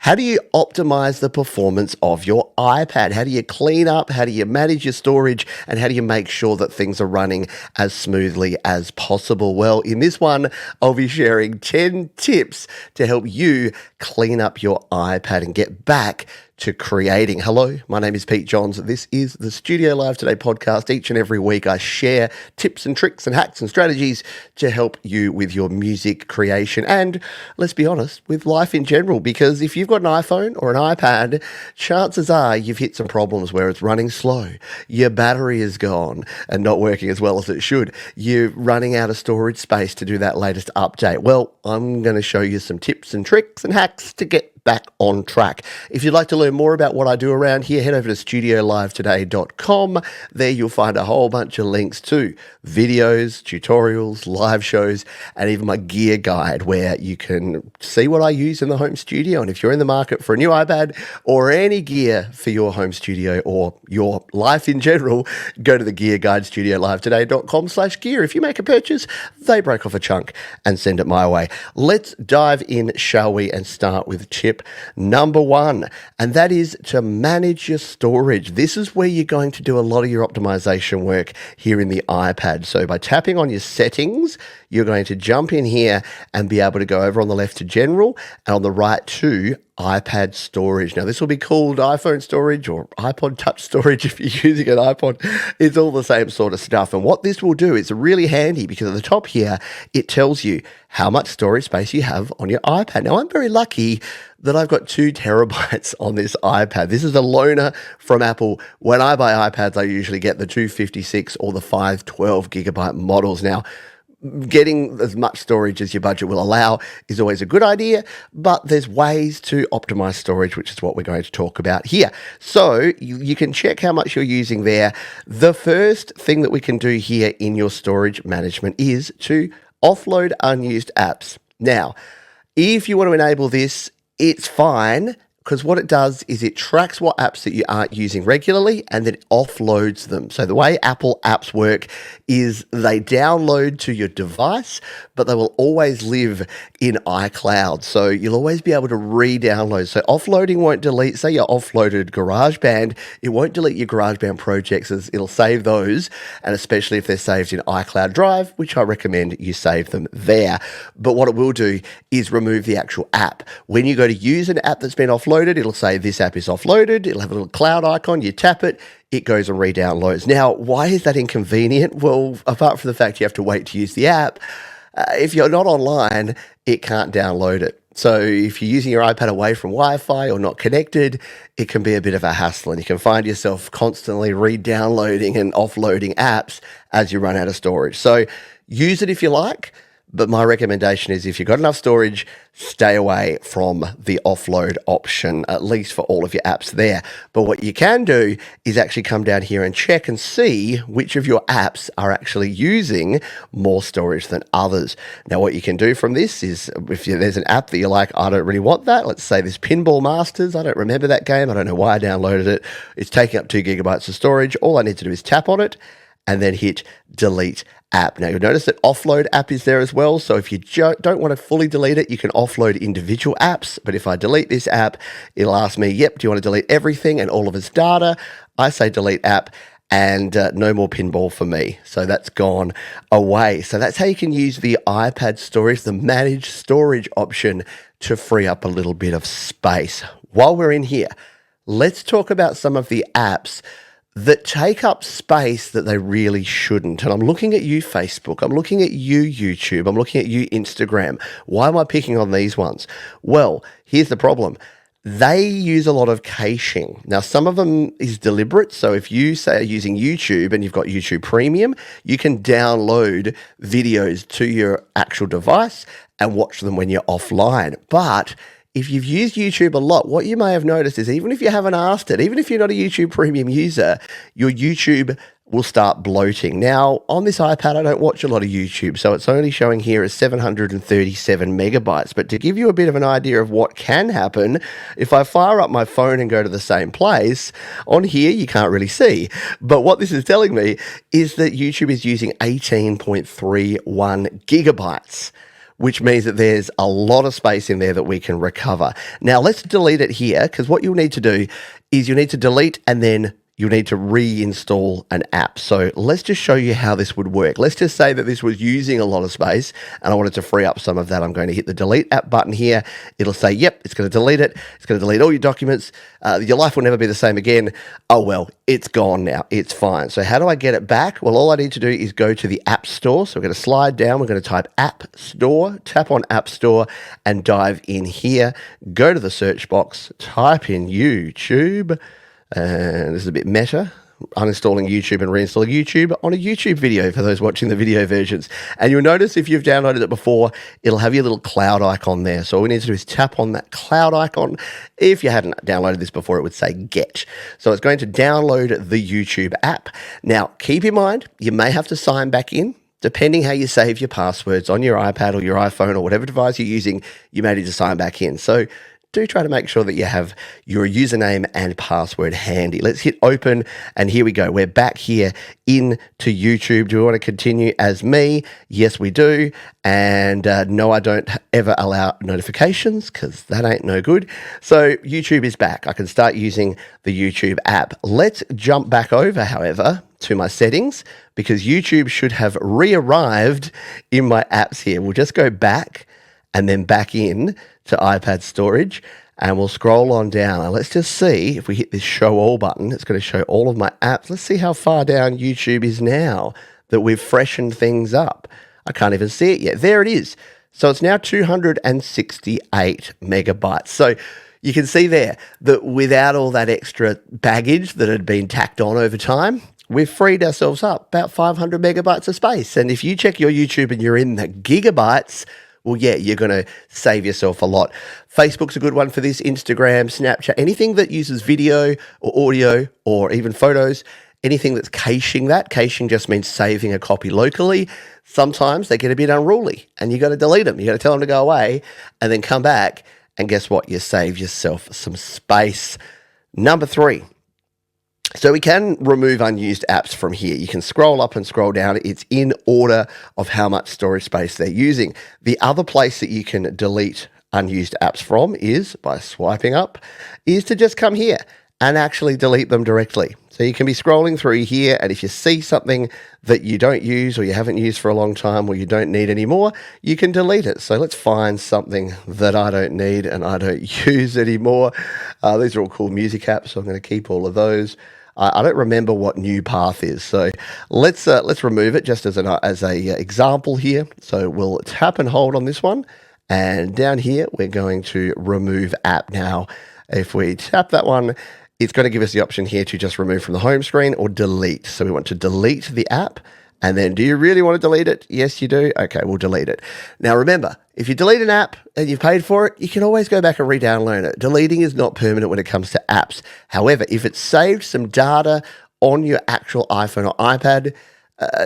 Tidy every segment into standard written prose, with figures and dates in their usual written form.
How do you optimize the performance of your iPad? How do you clean up? How do you manage your storage? And how do you make sure that things are running as smoothly as possible? Well, in this one, I'll be sharing 10 tips to help you clean up your iPad and get back to creating. Hello, my name is Pete Johns. This is the Studio Live Today podcast. Each and every week I share tips and tricks and hacks and strategies to help you with your music creation and, let's be honest, with life in general. Because if you've got an iPhone or an iPad, chances are you've hit some problems where it's running slow, your battery is gone and not working as well as it should. You're running out of storage space to do that latest update. Well, I'm going to show you some tips and tricks and hacks to get back on track. If you'd like to learn more about what I do around here, head over to studiolivetoday.com. There you'll find a whole bunch of links to videos, tutorials, live shows, and even my gear guide where you can see what I use in the home studio. And if you're in the market for a new iPad or any gear for your home studio or your life in general, go to the gear guide, studiolivetoday.com/gear. If you make a purchase, they break off a chunk and send it my way. Let's dive in, shall we, and start with tip number one, and that is to manage your storage. This is where you're going to do a lot of your optimization work here in the iPad. So by tapping on your settings, you're going to jump in here and be able to go over on the left to general and on the right to iPad storage. Now, this will be called iPhone storage or iPod touch storage if you're using an iPod. It's all the same sort of stuff. And what this will do is really handy because at the top here, it tells you how much storage space you have on your iPad. Now, I'm very lucky that I've got 2 terabytes on this iPad. This is a loaner from Apple. When I buy iPads, I usually get the 256 or the 512 gigabyte models. Now, getting as much storage as your budget will allow is always a good idea, but there's ways to optimize storage, which is what we're going to talk about here. So you can check how much you're using there. The first thing that we can do here in your storage management is to offload unused apps. Now, if you want to enable this, it's fine, because what it does is it tracks what apps that you aren't using regularly and then it offloads them. So the way Apple apps work is they download to your device, but they will always live in iCloud. So you'll always be able to re-download. So offloading won't delete, say you offloaded GarageBand, it won't delete your GarageBand projects, as it'll save those, and especially if they're saved in iCloud Drive, which I recommend you save them there. But what it will do is remove the actual app. When you go to use an app that's been offloaded, it'll say this app is offloaded. It'll have a little cloud icon. You tap it, it goes and re-downloads. Now, why is that inconvenient? Well, apart from the fact you have to wait to use the app, if you're not online, it can't download it. So if you're using your iPad away from Wi-Fi or not connected, it can be a bit of a hassle, and you can find yourself constantly re-downloading and offloading apps as you run out of storage. So use it if you like. But my recommendation is if you've got enough storage, stay away from the offload option, at least for all of your apps there. But what you can do is actually come down here and check and see which of your apps are actually using more storage than others. Now, what you can do from this is if there's an app that you're like, I don't really want that. Let's say this Pinball Masters. I don't remember that game. I don't know why I downloaded it. It's taking up 2 gigabytes of storage. All I need to do is tap on it and then hit delete app. Now, you'll notice that offload app is there as well. So if you don't want to fully delete it, you can offload individual apps. But if I delete this app, it'll ask me, yep, do you want to delete everything and all of its data? I say delete app, and no more pinball for me. So that's gone away. So that's how you can use the iPad storage, the managed storage option, to free up a little bit of space. While we're in here, let's talk about some of the apps that take up space that they really shouldn't. And I'm looking at you, Facebook. I'm looking at you, YouTube. I'm looking at you, Instagram. Why am I picking on these ones? Well, here's the problem. They use a lot of caching. Now, some of them is deliberate. So if you say are using YouTube and you've got YouTube Premium, you can download videos to your actual device and watch them when you're offline. But if you've used YouTube a lot, what you may have noticed is even if you haven't asked it, even if you're not a YouTube Premium user, your YouTube will start bloating. Now, on this iPad, I don't watch a lot of YouTube, so it's only showing here as 737 megabytes. But to give you a bit of an idea of what can happen, if I fire up my phone and go to the same place, on here you can't really see. But what this is telling me is that YouTube is using 18.31 gigabytes. which means that there's a lot of space in there that we can recover. Now, let's delete it here, because what you'll need to do is you'll need to delete and then you'll need to reinstall an app. So let's just show you how this would work. Let's just say that this was using a lot of space and I wanted to free up some of that. I'm going to hit the delete app button here. It'll say, yep, it's going to delete it. It's going to delete all your documents. Your life will never be the same again. Oh, well, it's gone now. It's fine. So how do I get it back? Well, all I need to do is go to the App Store. So we're going to slide down. We're going to type App Store, tap on App Store and dive in here. Go to the search box, type in YouTube. And this is a bit meta, uninstalling YouTube and reinstalling YouTube on a YouTube video for those watching the video versions. And you'll notice if you've downloaded it before, it'll have your little cloud icon there. So all we need to do is tap on that cloud icon. If you hadn't downloaded this before, it would say get. So it's going to download the YouTube app. Now, keep in mind, you may have to sign back in. Depending how you save your passwords on your iPad or your iPhone or whatever device you're using, you may need to sign back in. So do try to make sure that you have your username and password handy. Let's hit open, and here we go. We're back here into YouTube. Do we want to continue as me? Yes, we do. And no, I don't ever allow notifications because that ain't no good. So YouTube is back. I can start using the YouTube app. Let's jump back over, however, to my settings, because YouTube should have re-arrived in my apps here. We'll just go back and then back in to iPad storage, and we'll scroll on down. And let's just see if we hit this show all button, it's going to show all of my apps. Let's see how far down YouTube is now that we've freshened things up. I can't even see it yet. There it is. So it's now 268 megabytes. So you can see there that without all that extra baggage that had been tacked on over time, we've freed ourselves up about 500 megabytes of space. And if you check your YouTube and you're in the gigabytes, well, yeah, you're going to save yourself a lot. Facebook's a good one for this, Instagram, Snapchat, anything that uses video or audio or even photos, anything that's caching that. Caching just means saving a copy locally. Sometimes they get a bit unruly and you got to delete them. You got to tell them to go away and then come back. And guess what? You save yourself some space. Number 3. So we can remove unused apps from here. You can scroll up and scroll down. It's in order of how much storage space they're using. The other place that you can delete unused apps from is, by swiping up, is to just come here and actually delete them directly. So you can be scrolling through here, and if you see something that you don't use or you haven't used for a long time or you don't need anymore, you can delete it. So let's find something that I don't need and I don't use anymore. These are all cool music apps, so I'm going to keep all of those. I don't remember what New Path is, so let's remove it just as a example here. So we'll tap and hold on this one, and down here we're going to remove app. Now, if we tap that one, it's going to give us the option here to just remove from the home screen or delete. So we want to delete the app. And then, do you really want to delete it? Yes, you do. Okay, we'll delete it. Now, remember, if you delete an app and you've paid for it, you can always go back and re-download it. Deleting is not permanent when it comes to apps. However, if it's saved some data on your actual iPhone or iPad,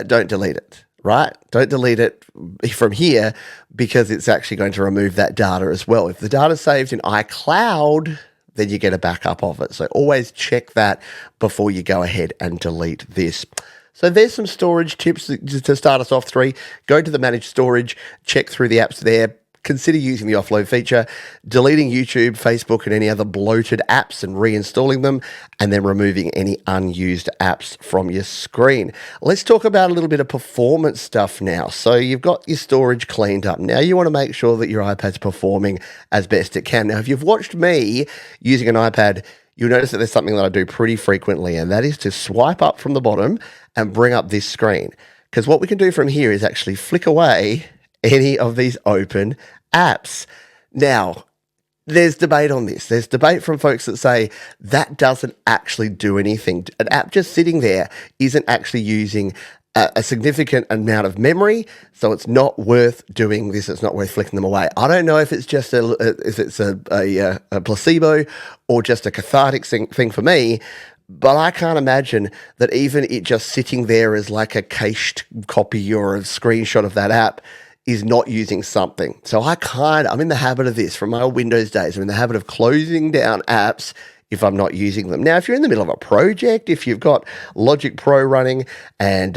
don't delete it, right? Don't delete it from here because it's actually going to remove that data as well. If the data's saved in iCloud, then you get a backup of it. So always check that before you go ahead and delete this. So there's some storage tips to start us off. 3, go to the managed storage, check through the apps there, consider using the offload feature, deleting YouTube, Facebook, and any other bloated apps and reinstalling them, and then removing any unused apps from your screen. Let's talk about a little bit of performance stuff now. So you've got your storage cleaned up. Now you want to make sure that your iPad's performing as best it can. Now, if you've watched me using an iPad, you'll notice that there's something that I do pretty frequently, and that is to swipe up from the bottom and bring up this screen. Because what we can do from here is actually flick away any of these open apps. Now, there's debate on this. There's debate from folks that say that doesn't actually do anything. An app just sitting there isn't actually using a significant amount of memory, so it's not worth doing this. It's not worth flicking them away. I don't know if it's just a placebo or just a cathartic thing for me, but I can't imagine that even it just sitting there as like a cached copy or a screenshot of that app is not using something. So I'm in the habit of this from my old Windows days. I'm in the habit of closing down apps if I'm not using them. Now, if you're in the middle of a project, if you've got Logic Pro running and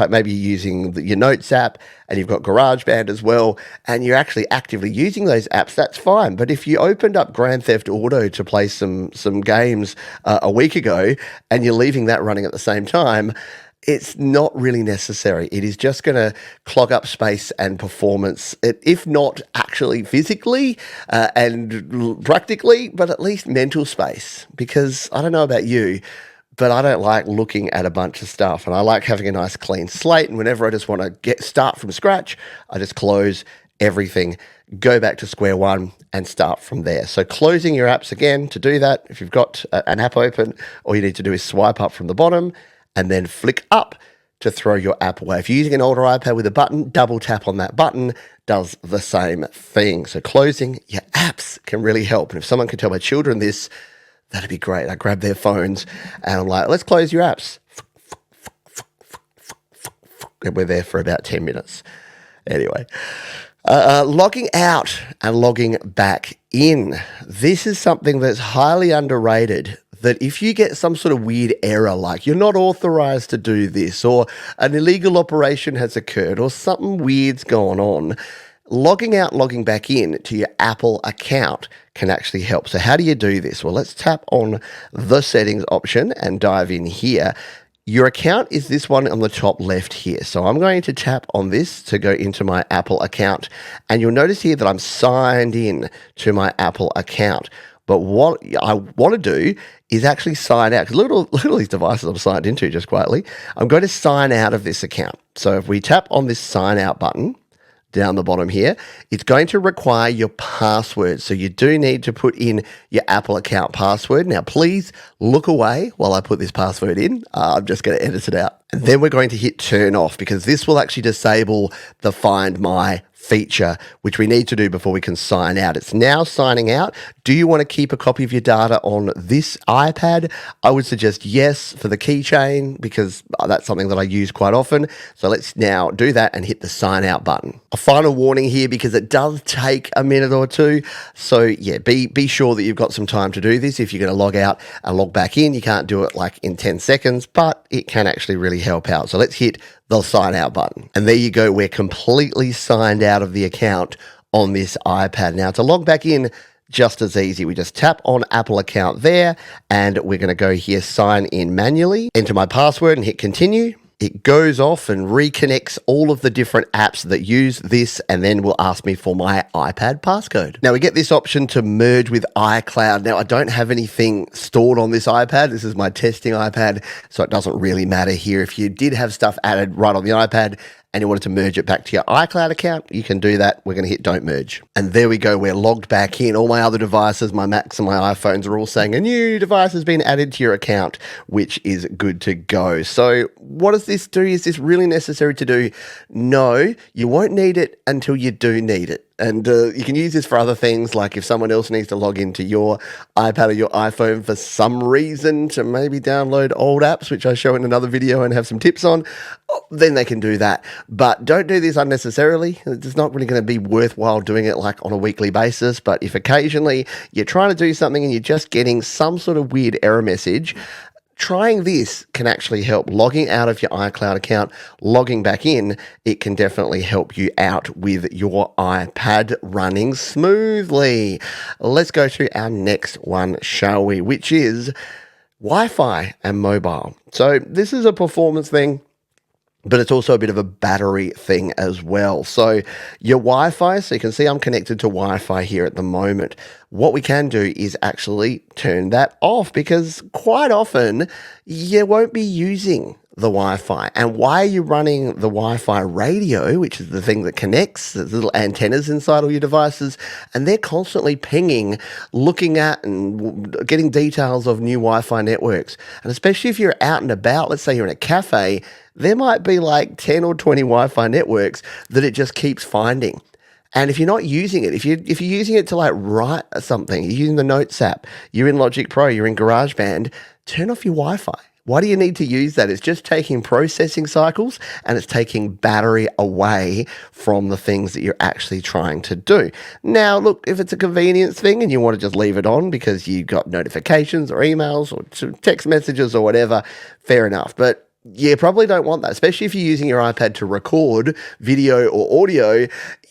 maybe you're using your Notes app and you've got GarageBand as well, and you're actually actively using those apps, that's fine. But if you opened up Grand Theft Auto to play some games a week ago and you're leaving that running at the same time, it's not really necessary. It is just going to clog up space and performance, if not actually physically and practically, but at least mental space. Because I don't know about you, but I don't like looking at a bunch of stuff, and I like having a nice clean slate. And whenever I just want to start from scratch, I just close everything, go back to square one and start from there. So closing your apps again, to do that, if you've got an app open, all you need to do is swipe up from the bottom and then flick up to throw your app away. If you're using an older iPad with a button, double tap on that button does the same thing. So closing your apps can really help. And if someone could tell my children this, that'd be great. I grab their phones and I'm like, let's close your apps. And we're there for about 10 minutes. Anyway, logging out and logging back in. This is something that's highly underrated, that if you get some sort of weird error, like you're not authorized to do this, or an illegal operation has occurred, or something weird's going on, logging out, logging back in to your Apple account can actually help. So how do you do this? Well, let's tap on the settings option and dive in here. Your account is this one on the top left here. So I'm going to tap on this to go into my Apple account. And you'll notice here that I'm signed in to my Apple account. But what I want to do is actually sign out, because look at all these devices I'm signed into just quietly. I'm going to sign out of this account. So if we tap on this sign out button down the bottom here, it's going to require your password. So you do need to put in your Apple account password. Now, please look away while I put this password in. I'm just going to edit it out. And then we're going to hit turn off, because this will actually disable the Find My feature, which we need to do before we can sign out. It's now signing out. Do you want to keep a copy of your data on this iPad? I would suggest yes for the keychain, because that's something that I use quite often. So let's now do that and hit the sign out button. A final warning here, because it does take a minute or two. So yeah, be sure that you've got some time to do this. If you're going to log out and log back in, you can't do it like in 10 seconds, but it can actually really help out. So let's hit the sign out button. And there you go. We're completely signed out of the account on this iPad. Now to log back in, just as easy. We just tap on Apple account there, and we're going to go here, sign in manually, enter my password and hit continue. It goes off and reconnects all of the different apps that use this, and then will ask me for my iPad passcode. Now we get this option to merge with iCloud. Now I don't have anything stored on this iPad. This is my testing iPad, so it doesn't really matter here. If you did have stuff added right on the iPad and you wanted to merge it back to your iCloud account, you can do that. We're going to hit don't merge. And there we go. We're logged back in. All my other devices, my Macs and my iPhones, are all saying a new device has been added to your account, which is good to go. So what does this do? Is this really necessary to do? No, you won't need it until you do need it. And you can use this for other things, like if someone else needs to log into your iPad or your iPhone for some reason to maybe download old apps, which I show in another video and have some tips on, then they can do that. But don't do this unnecessarily. It's not really going to be worthwhile doing it like on a weekly basis. But if occasionally you're trying to do something and you're just getting some sort of weird error message, trying this can actually help. Logging out of your iCloud account, logging back in, it can definitely help you out with your iPad running smoothly. Let's go to our next one, shall we? Which is Wi-Fi and mobile. So this is a performance thing, but it's also a bit of a battery thing as well. So your Wi-Fi, so you can see I'm connected to Wi-Fi here at the moment. What we can do is actually turn that off, because quite often you won't be using the Wi-Fi. And why are you running the Wi-Fi radio, which is the thing that connects, there's little antennas inside all your devices, and they're constantly pinging, looking at and getting details of new Wi-Fi networks. And especially if you're out and about, let's say you're in a cafe, there might be like 10 or 20 Wi-Fi networks that it just keeps finding. And if you're not using it, if you're using it to like write something, you're using the Notes app, you're in Logic Pro, you're in GarageBand, turn off your Wi-Fi. Why do you need to use that? It's just taking processing cycles and it's taking battery away from the things that you're actually trying to do. Now, look, if it's a convenience thing and you want to just leave it on because you got notifications or emails or text messages or whatever, fair enough. But you probably don't want that, especially if you're using your iPad to record video or audio.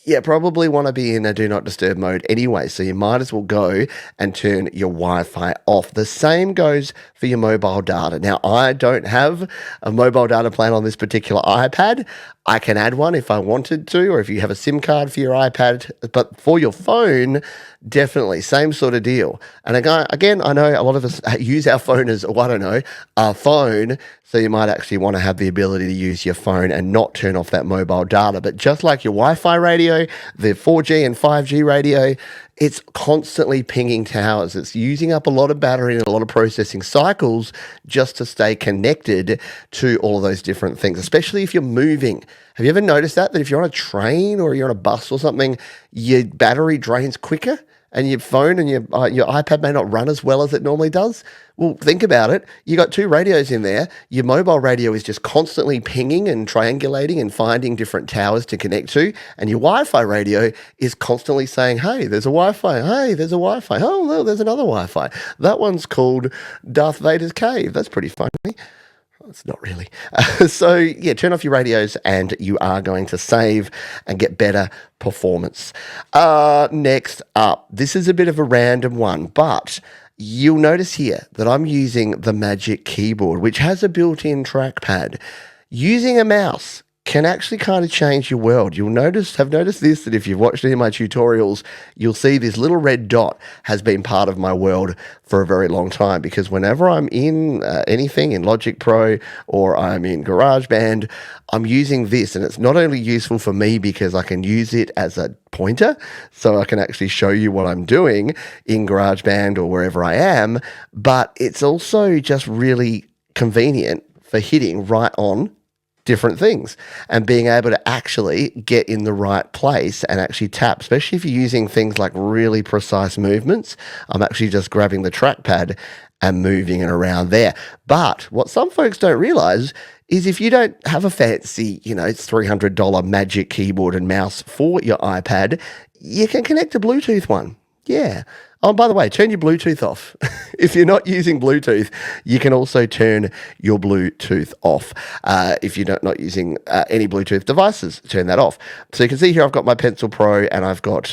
You probably want to be in a do not disturb mode anyway, so you might as well go and turn your Wi-Fi off. The same goes for your mobile data. Now, I don't have a mobile data plan on this particular iPad. I can add one if I wanted to, or if you have a SIM card for your iPad, but for your phone, definitely same sort of deal. And again, I know a lot of us use our phone as, I don't know, our phone, so you might actually want to have the ability to use your phone and not turn off that mobile data. But just like your Wi-Fi radio, the 4G and 5G radio, it's constantly pinging towers. It's using up a lot of battery and a lot of processing cycles just to stay connected to all of those different things, especially if you're moving. Have you ever noticed that if you're on a train or you're on a bus or something, your battery drains quicker? And your phone and your iPad may not run as well as it normally does? Well, think about it. You got two radios in there. Your mobile radio is just constantly pinging and triangulating and finding different towers to connect to. And your Wi-Fi radio is constantly saying, hey, there's a Wi-Fi. Hey, there's a Wi-Fi. Oh, no, there's another Wi-Fi. That one's called Darth Vader's Cave. That's pretty funny. It's not really. So, yeah, turn off your radios and you are going to save and get better performance. Next up, this is a bit of a random one, but you'll notice here that I'm using the Magic Keyboard, which has a built-in trackpad. Using a mouse can actually kind of change your world. You'll have noticed this, that if you've watched any of my tutorials, you'll see this little red dot has been part of my world for a very long time, because whenever I'm in anything in Logic Pro or I'm in GarageBand, I'm using this, and it's not only useful for me because I can use it as a pointer, so I can actually show you what I'm doing in GarageBand or wherever I am, but it's also just really convenient for hitting right on different things and being able to actually get in the right place and actually tap, especially if you're using things like really precise movements. I'm actually just grabbing the trackpad and moving it around there. But what some folks don't realize is if you don't have a fancy, it's $300 Magic Keyboard and mouse for your iPad, you can connect a Bluetooth one. Yeah. Oh, by the way, turn your Bluetooth off. If you're not using Bluetooth, you can also turn your Bluetooth off. If you're not using any Bluetooth devices, turn that off. So you can see here I've got my Pencil Pro and I've got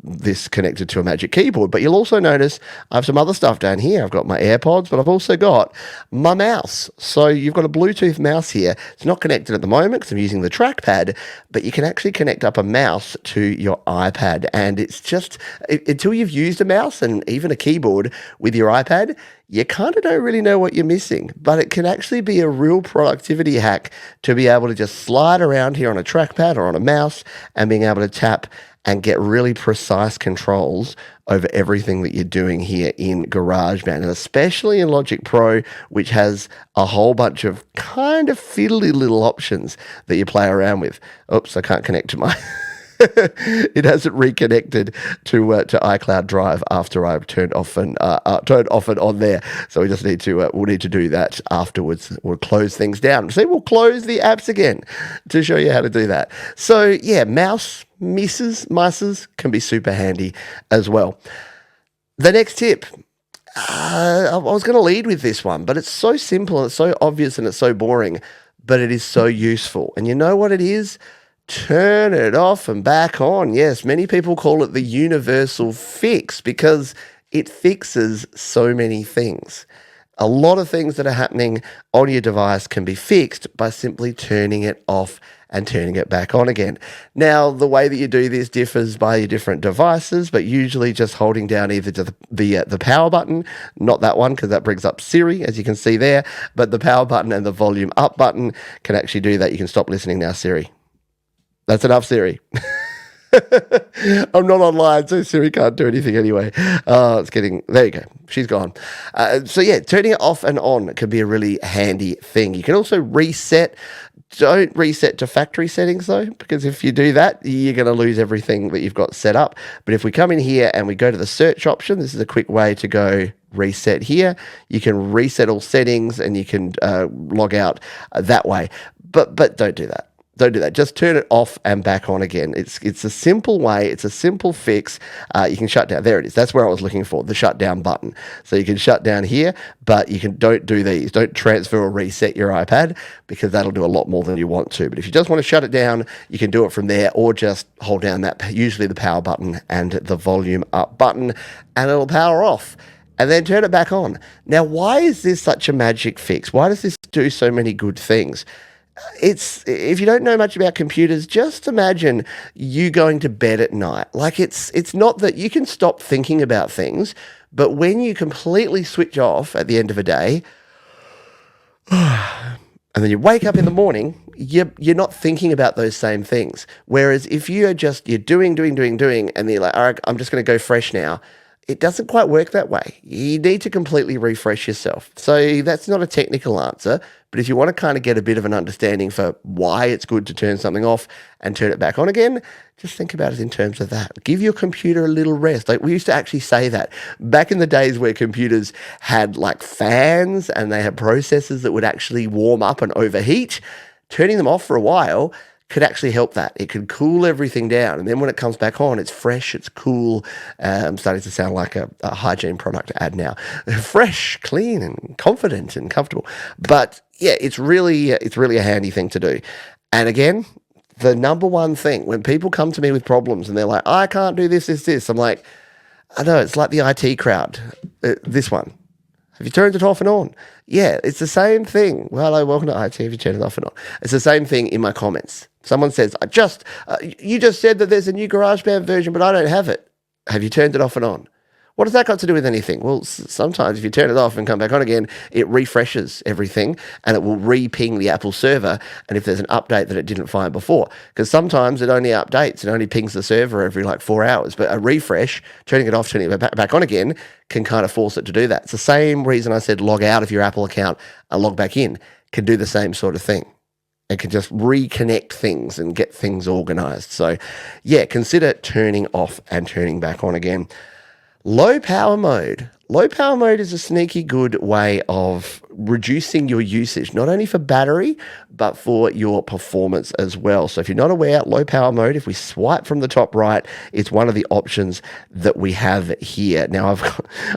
this connected to a Magic Keyboard. But you'll also notice I have some other stuff down here. I've got my AirPods, but I've also got my mouse. So you've got a Bluetooth mouse here. It's not connected at the moment because I'm using the trackpad, but you can actually connect up a mouse to your iPad. And it's just, until you've used a mouse and even a keyboard with your iPad, you kind of don't really know what you're missing, but it can actually be a real productivity hack to be able to just slide around here on a trackpad or on a mouse and being able to tap and get really precise controls over everything that you're doing here in GarageBand, and especially in Logic Pro, which has a whole bunch of kind of fiddly little options that you play around with. Oops, I can't connect to my... It hasn't reconnected to iCloud Drive after I've turned off and on there. So we just need to we'll need to do that afterwards. We'll close things down. So we'll close the apps again to show you how to do that. So yeah, mices can be super handy as well. The next tip. I was going to lead with this one, but it's so simple and it's so obvious and it's so boring, but it is so useful. And you know what it is? Turn it off and back on. Yes, many people call it the universal fix because it fixes so many things. A lot of things that are happening on your device can be fixed by simply turning it off and turning it back on again. Now, the way that you do this differs by your different devices, but usually just holding down either the power button, not that one because that brings up Siri, as you can see there, but the power button and the volume up button can actually do that. You can stop listening now, Siri. That's enough, Siri. I'm not online, so Siri can't do anything anyway. There you go. She's gone. So yeah, turning it off and on can be a really handy thing. You can also reset. Don't reset to factory settings though, because if you do that, you're going to lose everything that you've got set up. But if we come in here and we go to the search option, this is a quick way to go reset here. You can reset all settings and you can log out that way. But don't do that. Don't do that. Just turn it off and back on again. It's a simple way. It's a simple fix. You can shut down. There it is. That's where I was looking for, the shutdown button. So you can shut down here, but don't do these. Don't transfer or reset your iPad because that'll do a lot more than you want to. But if you just want to shut it down, you can do it from there or just hold down usually the power button and the volume up button, and it'll power off. And then turn it back on. Now, why is this such a magic fix? Why does this do so many good things? If you don't know much about computers, just imagine you going to bed at night. Like it's not that you can stop thinking about things, but when you completely switch off at the end of a day, and then you wake up in the morning, you're not thinking about those same things. Whereas if you're doing, and then you're like, all right, I'm just going to go fresh now. It doesn't quite work that way. You need to completely refresh yourself. So that's not a technical answer, but if you want to kind of get a bit of an understanding for why it's good to turn something off and turn it back on again, just think about it in terms of that. Give your computer a little rest. Like we used to actually say that back in the days where computers had like fans and they had processors that would actually warm up and overheat, turning them off for a while could actually help that. It could cool everything down. And then when it comes back on, it's fresh, it's cool. I'm starting to sound like a hygiene product ad now. Fresh, clean, and confident and comfortable. But yeah, it's really a handy thing to do. And again, the number one thing, when people come to me with problems and they're like, I can't do this. I'm like, I know, it's like the IT crowd. This one. Have you turned it off and on? Yeah, it's the same thing. Well, hello, welcome to IT. Have you turned it off and on? It's the same thing in my comments. Someone says, you just said that there's a new GarageBand version, but I don't have it. Have you turned it off and on? What has that got to do with anything? Well, sometimes if you turn it off and come back on again, it refreshes everything and it will re-ping the Apple server. And if there's an update that it didn't find before, because sometimes it only updates, it only pings the server every like 4 hours. But a refresh, turning it off, turning it back on again, can kind of force it to do that. It's the same reason I said log out of your Apple account and log back in. Can do the same sort of thing. It can just reconnect things and get things organized. So yeah, consider turning off and turning back on again. Low power mode. Low power mode is a sneaky good way of reducing your usage, not only for battery, but for your performance as well. So if you're not aware, low power mode, if we swipe from the top right, it's one of the options that we have here. Now,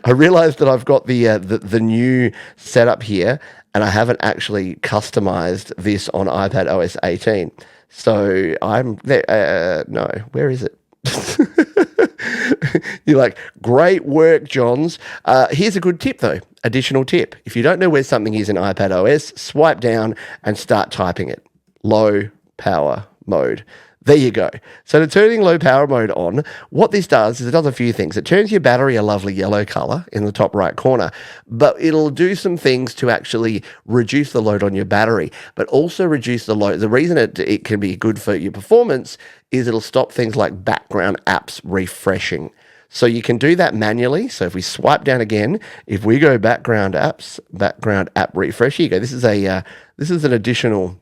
I realized that I've got the new setup here, and I haven't actually customized this on iPad OS 18. So I'm there. No, where is it? You're like, great work, Johns. Here's a good tip, though. Additional tip. If you don't know where something is in iPad OS, swipe down and start typing it. Low power mode. There you go. So to turning low power mode on, what this does is it does a few things. It turns your battery a lovely yellow color in the top right corner, but it'll do some things to actually reduce the load on your battery, but also reduce the load. The reason it can be good for your performance is it'll stop things like background apps refreshing. So you can do that manually. So if we swipe down again, if we go background apps, background app refresh, here you go. This is an additional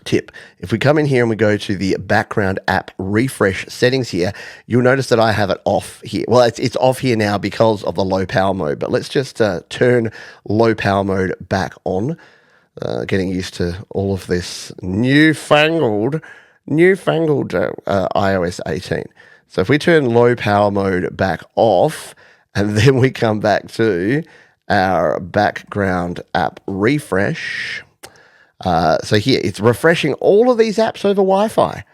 tip. If we come in here and we go to the background app refresh settings here, you'll notice that I have it off here. Well, it's off here now because of the low power mode, but let's just turn low power mode back on. Getting used to all of this newfangled iOS 18. So if we turn low power mode back off, and then we come back to our background app refresh, so here, it's refreshing all of these apps over Wi-Fi.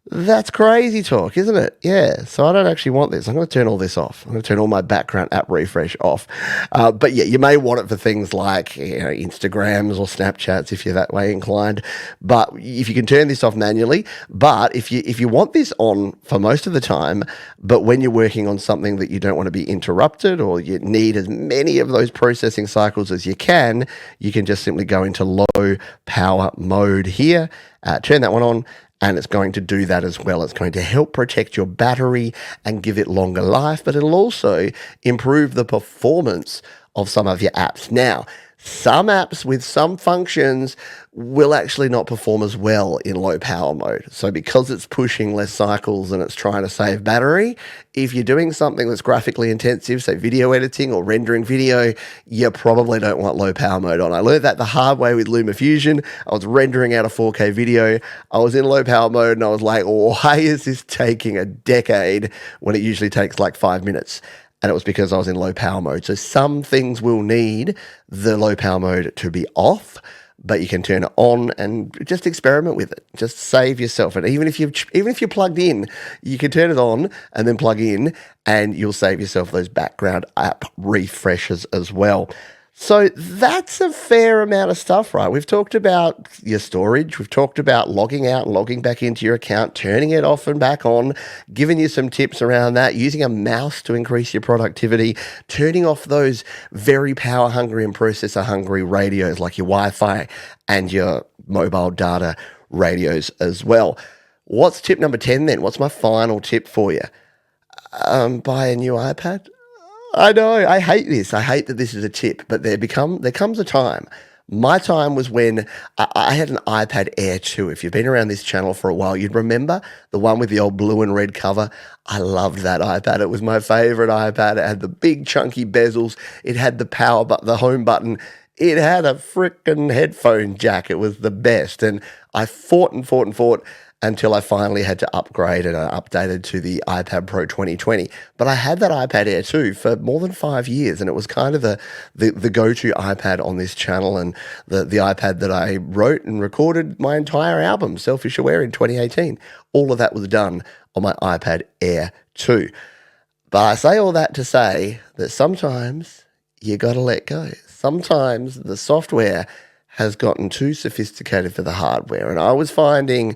That's crazy talk, isn't it? Yeah, so I don't actually want this. I'm going to turn all this off. I'm going to turn all my background app refresh off. But yeah, you may want it for things like Instagrams or Snapchats if you're that way inclined. But if you can turn this off manually, but if you want this on for most of the time, but when you're working on something that you don't want to be interrupted or you need as many of those processing cycles as you can just simply go into low power mode here, turn that one on, and it's going to do that as well. It's going to help protect your battery and give it longer life, but it'll also improve the performance of some of your apps. Now, some apps with some functions will actually not perform as well in low power mode. So because it's pushing less cycles and it's trying to save battery, if you're doing something that's graphically intensive, say video editing or rendering video, you probably don't want low power mode on. I learned that the hard way with LumaFusion. I was rendering out a 4K video. I was in low power mode and I was like, why is this taking a decade when it usually takes like 5 minutes? And it was because I was in low power mode. So some things will need the low power mode to be off, but you can turn it on and just experiment with it. Just save yourself. And even if you're plugged in, you can turn it on and then plug in, and you'll save yourself those background app refreshes as well. So that's a fair amount of stuff, right? We've talked about your storage. We've talked about logging out and logging back into your account, turning it off and back on, giving you some tips around that, using a mouse to increase your productivity, turning off those very power hungry and processor hungry radios like your Wi-Fi and your mobile data radios as well. What's tip number 10 then? What's my final tip for you? Buy a new iPad. I know, I hate this. I hate that this is a tip, but there comes a time. My time was when I had an iPad Air 2. If you've been around this channel for a while, you'd remember the one with the old blue and red cover. I loved that iPad. It was my favorite iPad. It had the big chunky bezels. It had the home button. It had a frickin' headphone jack. It was the best. And I fought until I finally had to upgrade and I updated to the iPad Pro 2020. But I had that iPad Air 2 for more than 5 years, and it was kind of the go-to iPad on this channel, and the iPad that I wrote and recorded my entire album, Selfish Aware, in 2018. All of that was done on my iPad Air 2. But I say all that to say that sometimes you got to let go. Sometimes the software has gotten too sophisticated for the hardware, and I was finding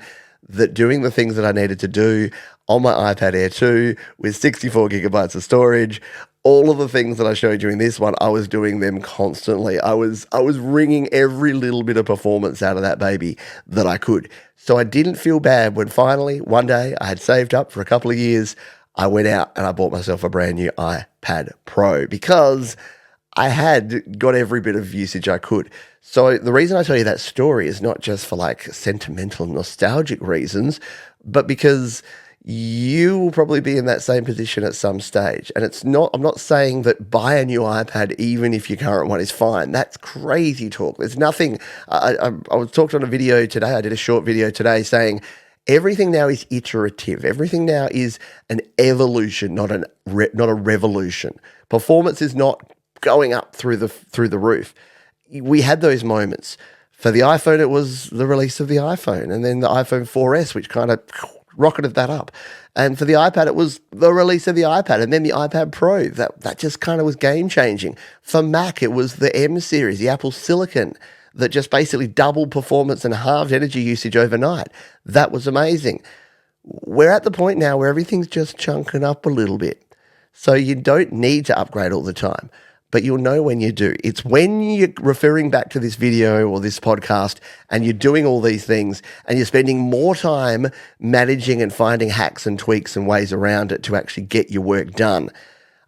that doing the things that I needed to do on my iPad Air 2 with 64 gigabytes of storage, all of the things that I showed you in this one, I was doing them constantly. I was wringing every little bit of performance out of that baby that I could. So I didn't feel bad when finally, one day, I had saved up for a couple of years. I went out and I bought myself a brand new iPad Pro because I had got every bit of usage I could. So the reason I tell you that story is not just for like sentimental, nostalgic reasons, but because you will probably be in that same position at some stage. And I'm not saying that buy a new iPad even if your current one is fine. That's crazy talk. There's nothing, I was talking on a video today, I did a short video today saying everything now is iterative. Everything now is an evolution, not a revolution. Performance is not going up through the roof. We had those moments. For the iPhone, it was the release of the iPhone, and then the iPhone 4S, which kind of rocketed that up. And for the iPad, it was the release of the iPad, and then the iPad Pro. That just kind of was game-changing. For Mac, it was the M series, the Apple Silicon, that just basically doubled performance and halved energy usage overnight. That was amazing. We're at the point now where everything's just chunking up a little bit. So you don't need to upgrade all the time, but you'll know when you do. It's when you're referring back to this video or this podcast and you're doing all these things and you're spending more time managing and finding hacks and tweaks and ways around it to actually get your work done.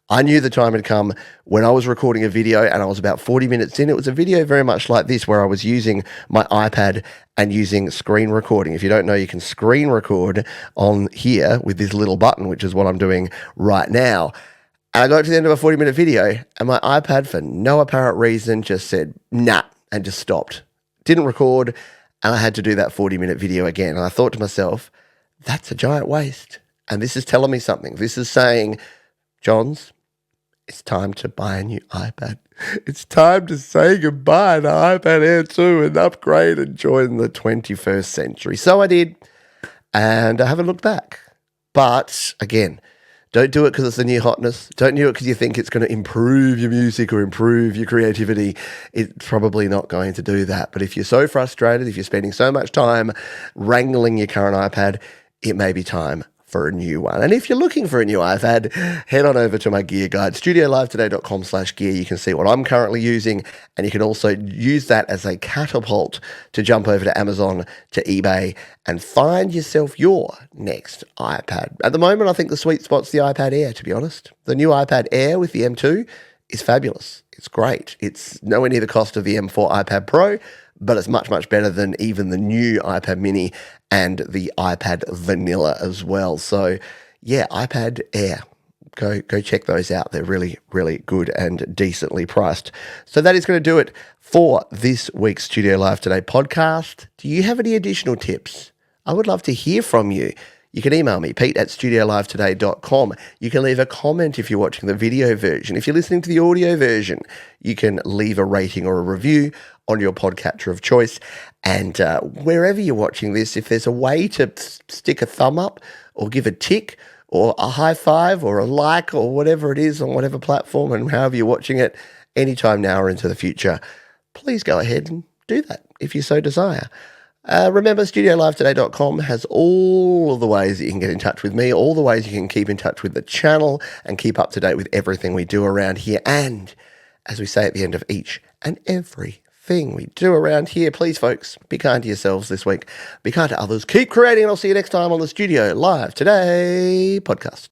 I knew the time had come when I was recording a video and I was about 40 minutes in. It was a video very much like this where I was using my iPad and using screen recording. If you don't know, you can screen record on here with this little button, which is what I'm doing right now. And I got to the end of a 40-minute video and my iPad, for no apparent reason, just said, nah, and just stopped. Didn't record, and I had to do that 40-minute video again. And I thought to myself, that's a giant waste. And this is telling me something. This is saying, Johns, it's time to buy a new iPad. It's time to say goodbye to iPad Air 2 and upgrade and join the 21st century. So I did, and I haven't looked back. But again, don't do it because it's the new hotness. Don't do it because you think it's going to improve your music or improve your creativity. It's probably not going to do that. But if you're so frustrated, if you're spending so much time wrangling your current iPad, it may be time for a new one. And if you're looking for a new iPad, head on over to my gear guide, studiolivetoday.com/gear. You can see what I'm currently using, and you can also use that as a catapult to jump over to Amazon, to eBay, and find yourself your next iPad. At the moment, I think the sweet spot's the iPad Air, to be honest. The new iPad Air with the M2 is fabulous. It's great. It's nowhere near the cost of the M4 iPad Pro, but it's much, much better than even the new iPad mini and the iPad Vanilla as well. So yeah, iPad Air. Go check those out. They're really, really good and decently priced. So that is going to do it for this week's Studio Live Today podcast. Do you have any additional tips? I would love to hear from you. You can email me, pete@studiolivetoday.com. You can leave a comment if you're watching the video version. If you're listening to the audio version, you can leave a rating or a review on your podcatcher of choice. And wherever you're watching this, if there's a way to stick a thumb up or give a tick or a high five or a like or whatever it is on whatever platform and however you're watching it, anytime now or into the future, please go ahead and do that if you so desire. Remember, studiolivetoday.com has all of the ways that you can get in touch with me, all the ways you can keep in touch with the channel and keep up to date with everything we do around here. And as we say at the end of each and every thing we do around here, please, folks, be kind to yourselves this week. Be kind to others. Keep creating, and I'll see you next time on the Studio Live Today podcast.